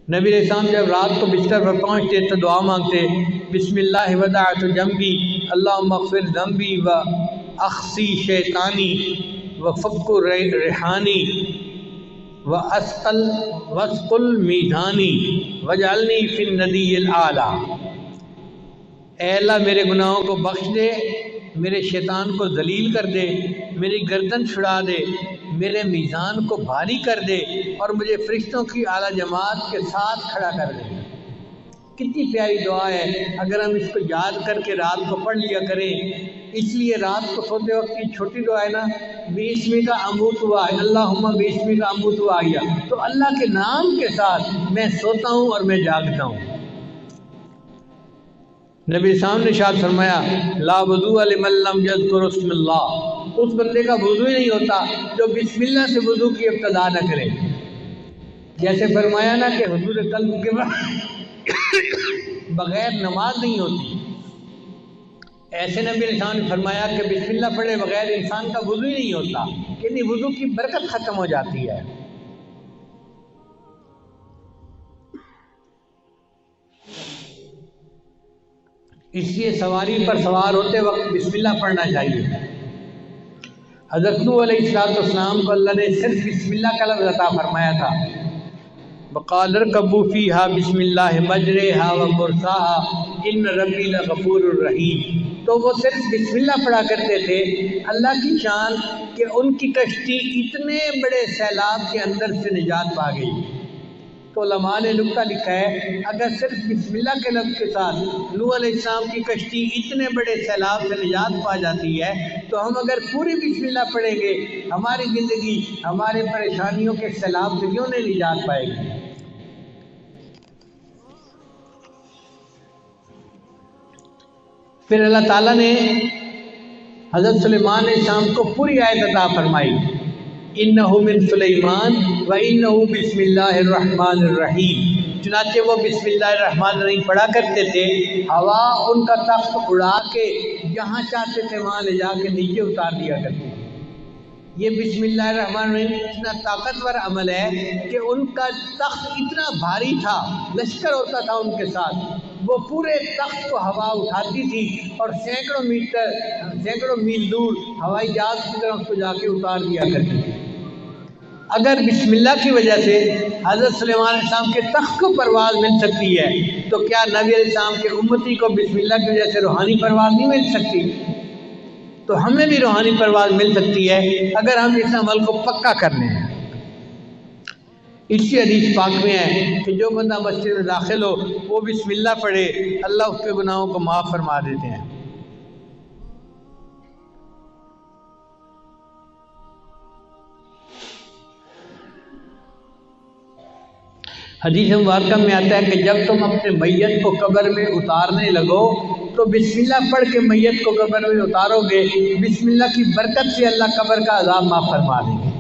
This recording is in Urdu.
نبی علیہ السلام جب رات کو بستر پر پہنچتے تو دعا مانگتے، بسم اللہ وضعت جنبی اللہم اغفر ذنبی و اخسی شیطانی و فک ریحانی و اسقل میزانی وجعلنی فی الندی الاعلیٰ۔ اے اللہ میرے گناہوں کو بخش دے، میرے شیطان کو ذلیل کر دے، میری گردن چھڑا دے، میرے میزان کو بھاری کر دے اور مجھے فرشتوں کی اعلیٰ جماعت کے ساتھ کھڑا کر دے۔ کتنی پیاری دعا ہے، اگر ہم اس کو یاد کر کے رات کو پڑھ لیا کریں۔ اس لیے رات کو سوتے وقت کی چھوٹی دعا ہے نا، بِاسْمِکَ أَمُوتُ وَأَحْيَا، اللہم بِاسْمِکَ أَمُوتُ وَأَحْيَا، تو اللہ کے نام کے ساتھ میں سوتا ہوں اور میں جاگتا ہوں۔ نبی صاحب نے ارشاد فرمایا، لا وضوء لمن لم یذکر اسم اللہ، اس بندے کا وضو ہی نہیں ہوتا جو بسم اللہ سے وضو کی ابتدا نہ کرے۔ جیسے فرمایا نا کہ حضور قلب کے بغیر نماز نہیں ہوتی، ایسے نبی علیہ السلام نے فرمایا کہ بسم اللہ پڑھے بغیر انسان کا وضو ہی نہیں ہوتا، یعنی وضو کی برکت ختم ہو جاتی ہے۔ اس لیے سواری پر سوار ہوتے وقت بسم اللہ پڑھنا چاہیے۔ حضرت نوح علیہ السلام کو اللہ نے صرف بسم اللہ کا لفظ عطا فرمایا تھا، وقال اركبوا فيها بسم الله مجريها ومرساها ان ربي لغفور رحیم، تو وہ صرف بسم اللہ پڑھا کرتے تھے۔ اللہ کی شان کہ ان کی کشتی اتنے بڑے سیلاب کے اندر سے نجات پا گئی۔ تو علماء نے نکتہ لکھا ہے، اگر صرف بسم اللہ کے لفظ کے ساتھ نوح علیہ السلام کی کشتی اتنے بڑے سیلاب سے نجات پا جاتی ہے، تو ہم اگر پوری بسم اللہ پڑھیں گے ہماری زندگی ہمارے پریشانیوں کے سیلاب سے کیوں نہیں نجات پائے گی۔ پھر اللہ تعالیٰ نے حضرت سلیمان علیہ السلام کو پوری آیت عطا فرمائی، انہ من سلیمان و انہ بسم اللہ الرحمن الرحیم، چنانچہ وہ بسم اللہ الرحمن الرحیم پڑھا کرتے تھے، ہوا ان کا تخت اڑا کے جہاں چاہتے تھے وہاں لے جا کے نیچے اتار دیا کرتے تھے۔ یہ بسم اللہ الرحمن الرحیم اتنا طاقتور عمل ہے کہ ان کا تخت اتنا بھاری تھا، لشکر ہوتا تھا ان کے ساتھ، وہ پورے تخت کو ہوا اٹھاتی تھی اور سینکڑوں میل دور ہوائی جہاز کی طرف کو جا کے اتار دیا کرتی تھی۔ اگر بسم اللہ کی وجہ سے حضرت سلیمان علیہ السلام کے تخت کو پرواز مل سکتی ہے تو کیا نبی علیہ السلام کے امتی کو بسم اللہ کی وجہ سے روحانی پرواز نہیں مل سکتی؟ تو ہمیں بھی روحانی پرواز مل سکتی ہے اگر ہم اس عمل کو پکا کر لیں۔ اسی حدیث پاک میں ہے کہ جو بندہ مسجد میں داخل ہو وہ بسم اللہ پڑھے، اللہ اس کے گناہوں کو معاف فرما دیتے ہیں۔ حدیث مبارکہ میں آتا ہے کہ جب تم اپنے میت کو قبر میں اتارنے لگو تو بسم اللہ پڑھ کے میت کو قبر میں اتارو گے، بسم اللہ کی برکت سے اللہ قبر کا عذاب معاف فرما دیں گے۔